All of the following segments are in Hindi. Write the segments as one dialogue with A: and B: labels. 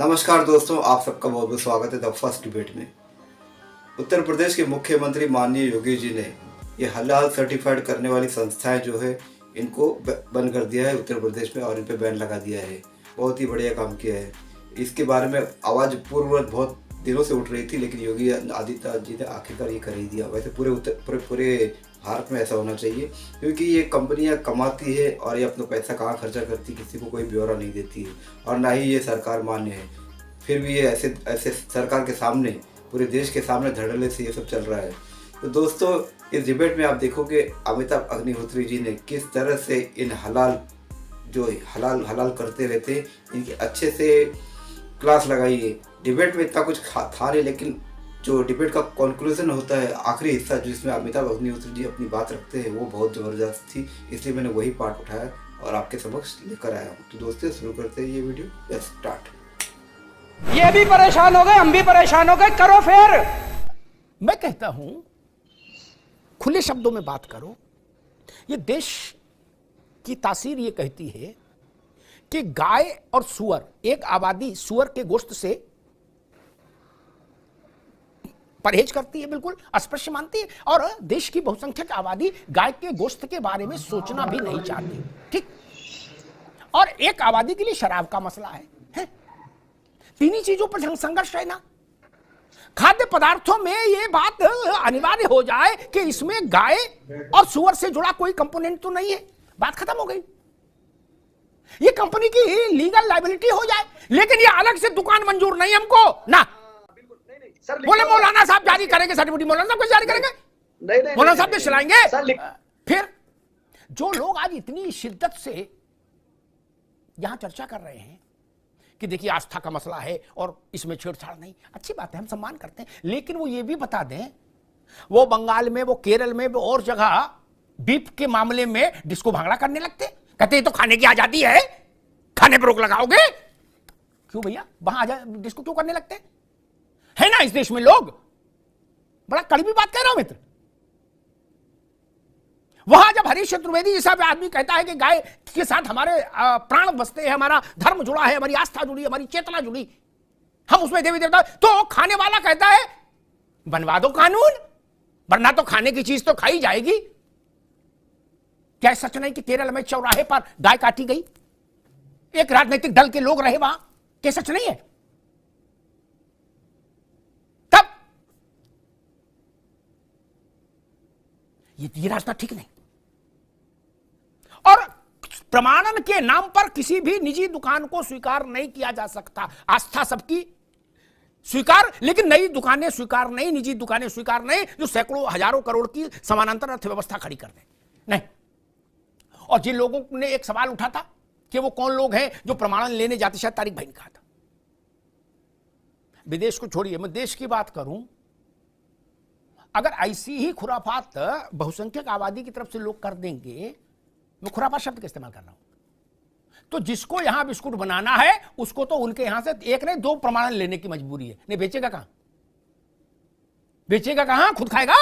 A: नमस्कार दोस्तों, आप सबका बहुत बहुत स्वागत है द फर्स्ट डिबेट में। उत्तर प्रदेश के मुख्यमंत्री माननीय योगी जी ने ये हलाल सर्टिफाइड करने वाली संस्थाएं जो है इनको बंद कर दिया है उत्तर प्रदेश में और इन पे बैन लगा दिया है। बहुत ही बढ़िया काम किया है। इसके बारे में आवाज़ पूर्व बहुत दिनों से उठ रही थी, लेकिन योगी आदित्यनाथ जी ने आखिरकार ये कर ही दिया। वैसे पूरे भारत में ऐसा होना चाहिए, क्योंकि ये कंपनियां कमाती है और ये अपना पैसा कहाँ खर्चा करती है किसी को कोई ब्यौरा नहीं देती है, और ना ही ये सरकार मान्य है। फिर भी ये ऐसे सरकार के सामने, पूरे देश के सामने धड़ल्ले से ये सब चल रहा है। तो दोस्तों, इस डिबेट में आप देखोगे अमिताभ अग्निहोत्री जी ने किस तरह से इन हलाल करते रहते हैं, इनकी अच्छे से क्लास लगाई है। डिबेट में इतना कुछ था नहीं, लेकिन जो डिबेट का कंक्लूजन होता है, आखिरी हिस्सा जिसमें अमिताभ अग्निहोत्री जी अपनी बात रखते हैं, वो बहुत ज़बरदस्त थी। इसलिए मैंने वही पार्ट उठाया और आपके समक्ष लेकर आया हूँ। तो दोस्तों, शुरू करते हैं ये वीडियो। Let's start.
B: ये भी परेशान हो गए, हम भी परेशान हो गए, करो फिर। मैं कहता हूं, खुले शब्दों में बात करो। ये देश की तासीर ये कहती है कि गाय और सुअर, एक आबादी सुअर के गोश्त से परहेज करती है, बिल्कुल अस्पृश्य मानती है, और देश की बहुसंख्यक आबादी गाय के गोश्त के बारे में सोचना भी नहीं चाहती। ठीक। और एक आबादी के लिए शराब का मसला है? तीनों चीजों पर संघर्ष है ना। खाद्य पदार्थों में ये बात अनिवार्य हो जाए कि इसमें गाय और सुअर से जुड़ा कोई कंपोनेंट तो नहीं है, बात खत्म हो गई। ये कंपनी की लीगल लायबिलिटी हो जाए, लेकिन ये अलग से दुकान मंजूर नहीं हमको ना। बोले मौलाना साहब जारी करेंगे सर्टिफिकेट, मौलाना साहब कैसे जारी करेंगे? नहीं, मौलाना साहब तो चलाएंगे। फिर जो लोग आज इतनी शिद्दत से यहां चर्चा कर रहे हैं कि देखिए आस्था का मसला है और इसमें छेड़छाड़ नहीं, अच्छी बात है, हम सम्मान करते हैं, लेकिन वो ये भी बता दें, वो बंगाल में, वो केरल में, वो और जगह बीफ के मामले में डिस्को भांगड़ा करने लगते, कहते हैं तो खाने की आजादी है, खाने पर रोक लगाओगे? क्यों भैया, वहां डिस्को क्यों करने लगते है ना? इस देश में लोग, बड़ा कड़वी बात कह रहा हूं मित्र। वहां जब हरीश चतुर्वेदी जैसा आदमी कहता है कि गाय के साथ हमारे प्राण बसते हैं, हमारा धर्म जुड़ा है, हमारी आस्था जुड़ी, हमारी चेतना जुड़ी, हम उसमें देवी देवता, तो खाने वाला कहता है बनवा दो कानून, वरना तो खाने की चीज तो खाई जाएगी। क्या सच नहीं कि केरल में चौराहे पर गाय काटी गई, एक राजनीतिक दल के लोग रहे वहां? क्या सच नहीं है? तब ये रास्ता ठीक नहीं। और प्रमाणन के नाम पर किसी भी निजी दुकान को स्वीकार नहीं किया जा सकता। आस्था सबकी स्वीकार, लेकिन नई दुकानें स्वीकार नहीं, निजी दुकानें स्वीकार नहीं, जो सैकड़ों हजारों करोड़ की समानांतर अर्थव्यवस्था खड़ी कर दे नहीं। और जिन लोगों ने एक सवाल उठा था कि वो कौन लोग हैं जो प्रमाणन लेने जाते, शायद तारिक भाई ने कहा था। विदेश को छोड़िए, मैं देश की बात करूं, अगर ऐसी ही खुराफात बहुसंख्यक आबादी की तरफ से लोग कर देंगे, मैं खुराफात शब्द का इस्तेमाल कर रहा हूं, तो जिसको यहां बिस्कुट बनाना है उसको तो उनके यहां से एक नहीं दो प्रमाणन लेने की मजबूरी है। नहीं बेचेगा कहां? बेचेगा कहां? खुद खाएगा?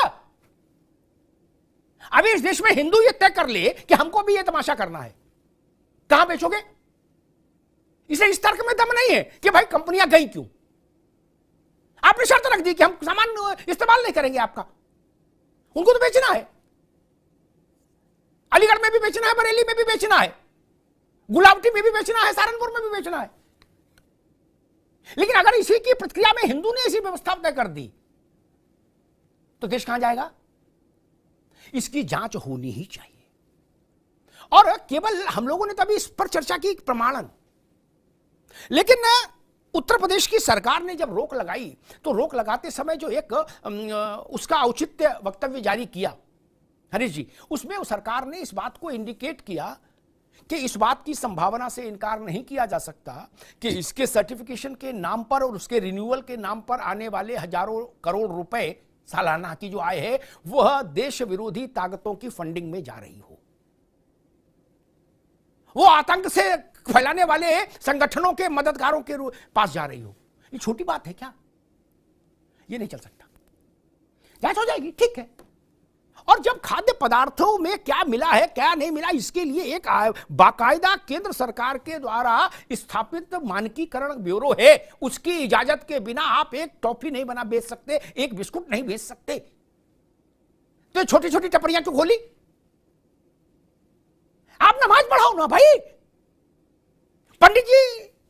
B: अभी इस देश में हिंदू ये तय कर ले कि हमको भी ये तमाशा करना है, कहां बेचोगे? इसे इस तर्क में दम नहीं है कि भाई कंपनियां गई क्यों। आपने शर्त रख दी कि हम सामान इस्तेमाल नहीं करेंगे आपका, उनको तो बेचना है, अलीगढ़ में भी बेचना है, बरेली में भी बेचना है, गुलावटी में भी बेचना है, सहारनपुर में भी बेचना है। लेकिन अगर इसी की प्रतिक्रिया में हिंदू ने ऐसी व्यवस्था तय कर दी तो देश कहां जाएगा? इसकी जांच होनी ही चाहिए। और केवल हम लोगों ने तभी इस पर चर्चा की प्रमाणन, लेकिन उत्तर प्रदेश की सरकार ने जब रोक लगाई तो रोक लगाते समय जो एक उसका औचित्य वक्तव्य जारी किया हरीश जी, उसमें सरकार ने इस बात को इंडिकेट किया कि इस बात की संभावना से इनकार नहीं किया जा सकता कि इसके सर्टिफिकेशन के नाम पर और उसके रिन्यूअल के नाम पर आने वाले हजारों करोड़ रुपए सालाना की जो आय है, वह देश विरोधी ताकतों की फंडिंग में जा रही हो, वो आतंक से फैलाने वाले संगठनों के मददगारों के पास जा रही हो। ये छोटी बात है क्या? ये नहीं चल सकता। जांच हो जाएगी, ठीक है, और जब खाद्य पदार्थों में क्या मिला है क्या नहीं मिला, इसके लिए एक बाकायदा केंद्र सरकार के द्वारा स्थापित मानकीकरण ब्यूरो है। उसकी इजाजत के बिना आप एक टॉफी नहीं बना बेच सकते, एक बिस्कुट नहीं बेच सकते। तो छोटी छोटी टपरियां क्यों खोली? आप नमाज पढ़ाओ ना भाई। पंडित जी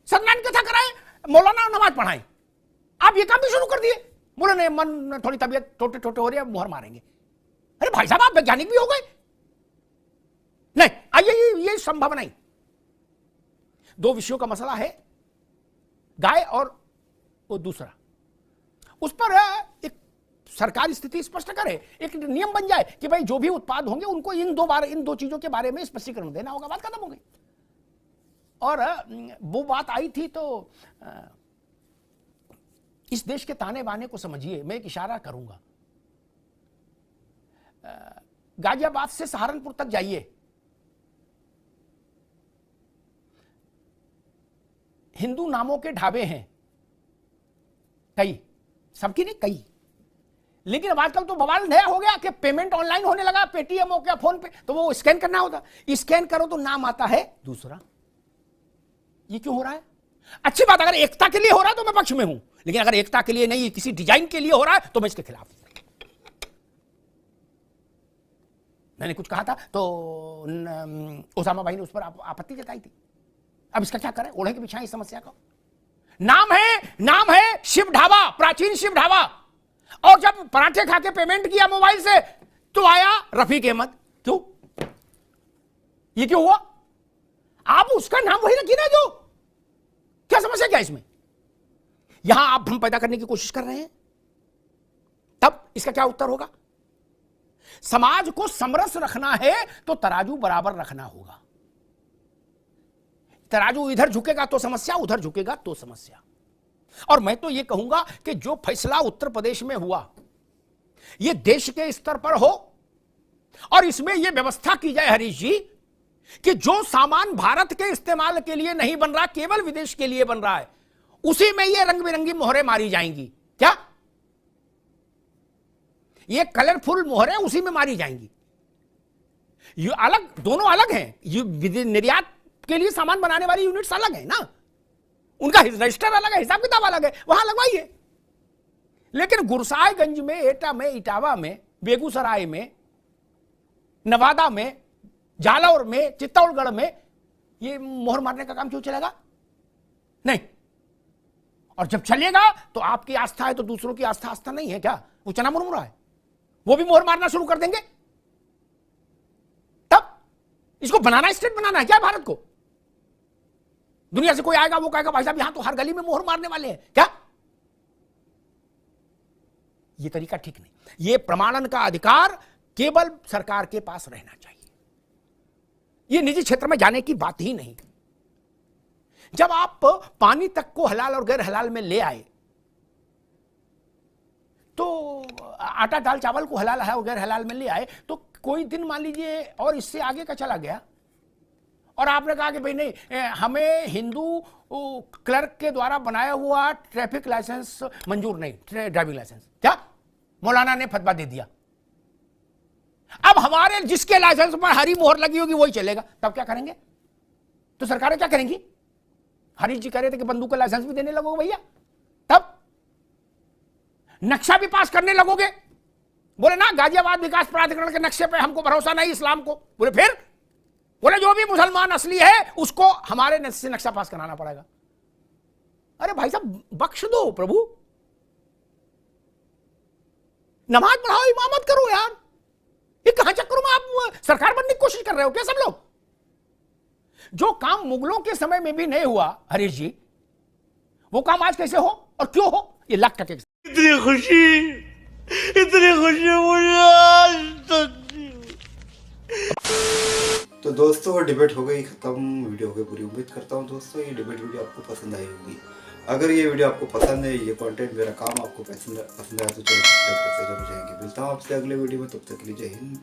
B: सत्यनारायण कथा कराए, मौलाना नमाज पढ़ाए, आप ये काम भी शुरू कर दिए। बोले नहीं, मन थोड़ी तबीयत टोटे टोटे हो रही है, मुहर मारेंगे। अरे भाई साहब, आप वैज्ञानिक भी हो गए? नहीं, आइए, ये संभव नहीं। दो विषयों का मसला है, गाय और वो दूसरा, उस पर एक सरकार स्थिति स्पष्ट करे, एक नियम बन जाए कि भाई जो भी उत्पाद होंगे उनको इन दो चीजों के बारे में स्पष्टीकरण देना होगा, बात खत्म हो गई। और वो बात आई थी तो इस देश के ताने बाने को समझिए। मैं एक इशारा करूंगा, गाजियाबाद से सहारनपुर तक जाइए, हिंदू नामों के ढाबे हैं कई, सबकी नहीं कई। लेकिन अब आजकल तो बवाल नया हो गया कि पेमेंट ऑनलाइन होने लगा, पेटीएम हो गया, फोन पे, तो वो स्कैन करना होता, स्कैन करो तो नाम आता है दूसरा। ये क्यों हो रहा है? अच्छी बात, अगर एकता के लिए हो रहा है तो मैं पक्ष में हूं, लेकिन अगर एकता के लिए नहीं, किसी डिजाइन के लिए हो रहा है तो मैं इसके खिलाफ हूं। मैंने कुछ कहा था तो ओसामा भाई ने उस पर आपत्ति जताई थी। अब इसका क्या करें? ओढ़े के पीछे इस समस्या का नाम है शिव ढाबा, प्राचीन शिव ढाबा। और जब पराठे खा के पेमेंट किया मोबाइल से तो आया रफीक अहमद। क्यों? ये क्यों हुआ? आप उसका नाम वही रखिए ना, जो क्या समस्या क्या इसमें? यहां आप भ्रम पैदा करने की कोशिश कर रहे हैं, तब इसका क्या उत्तर होगा? समाज को समरस रखना है तो तराजू बराबर रखना होगा। तराजू इधर झुकेगा तो समस्या, उधर झुकेगा तो समस्या। और मैं तो यह कहूंगा कि जो फैसला उत्तर प्रदेश में हुआ, यह देश के स्तर पर हो और इसमें यह व्यवस्था की जाए हरीश जी कि जो सामान भारत के इस्तेमाल के लिए नहीं बन रहा, केवल विदेश के लिए बन रहा है, उसी में ये रंग बिरंगी मोहरें मारी जाएंगी। क्या ये कलरफुल मोहरें उसी में मारी जाएंगी? ये अलग, दोनों अलग हैं। ये निर्यात के लिए सामान बनाने वाली यूनिट्स अलग है ना, उनका रजिस्टर अलग है, हिसाब किताब अलग है, वहां लगवाइए। लेकिन गुरसाईगंज में, एटा में, इटावा में, बेगूसराय में, नवादा में, जालौर में, चित्तौड़गढ़ में ये मोहर मारने का काम क्यों चलेगा? नहीं। और जब चलेगा तो आपकी आस्था है तो दूसरों की आस्था नहीं है क्या? वो चना मुरमुरा है, वो भी मोहर मारना शुरू कर देंगे। तब इसको बनाना, स्टेट बनाना है क्या भारत को? दुनिया से कोई आएगा वो कहेगा भाई साहब यहां तो हर गली में मोहर मारने वाले हैं क्या? ये तरीका ठीक नहीं। ये प्रमाणन का अधिकार केवल सरकार के पास रहना चाहिए, ये निजी क्षेत्र में जाने की बात ही नहीं। जब आप पानी तक को हलाल और गैर हलाल में ले आए तो आटा दाल चावल को हलाल और गैर हलाल में ले आए, तो कोई दिन मान लीजिए और इससे आगे का चला गया और आपने कहा कि भाई नहीं, हमें हिंदू क्लर्क के द्वारा बनाया हुआ ट्रैफिक लाइसेंस मंजूर नहीं, ड्राइविंग लाइसेंस। क्या? मौलाना ने फतवा दे दिया। अब हमारे जिसके लाइसेंस पर हरी मोहर लगी होगी वही चलेगा, तब क्या करेंगे? तो सरकारें क्या करेंगी? हरीश जी कह रहे थे कि बंदूक का लाइसेंस भी देने लगोगे भैया, तब नक्शा भी पास करने लगोगे। बोले ना गाजियाबाद विकास प्राधिकरण के नक्शे पे हमको भरोसा नहीं, इस्लाम को। बोले फिर? बोले जो भी मुसलमान असली है उसको हमारे से नक्शा पास कराना पड़ेगा। अरे भाई साहब बख्श दो प्रभु, नमाज पढ़ाओ, इमामत करो यार। ये कहां चक्करों में आप सरकार बनने की कोशिश कर रहे हो क्या सब लोग? जो काम मुगलों के समय में भी नहीं हुआ हरीश जी, वो काम आज कैसे हो और क्यों हो? ये लाख टके।
C: इतनी खुशी मुझे आज
A: तो दोस्तों डिबेट हो गई खत्म, वीडियो हो गई पूरी। उम्मीद करता हूँ दोस्तों ये डिबेट वीडियो आपको पसंद आई होगी। अगर ये वीडियो आपको पसंद है, ये कंटेंट, मेरा काम आपको पसंद आया तो चलो सब्सक्राइब करते जरूर जाएंगे। मिलता हूँ आपसे अगले वीडियो में, तब तक के लिए जय हिंद।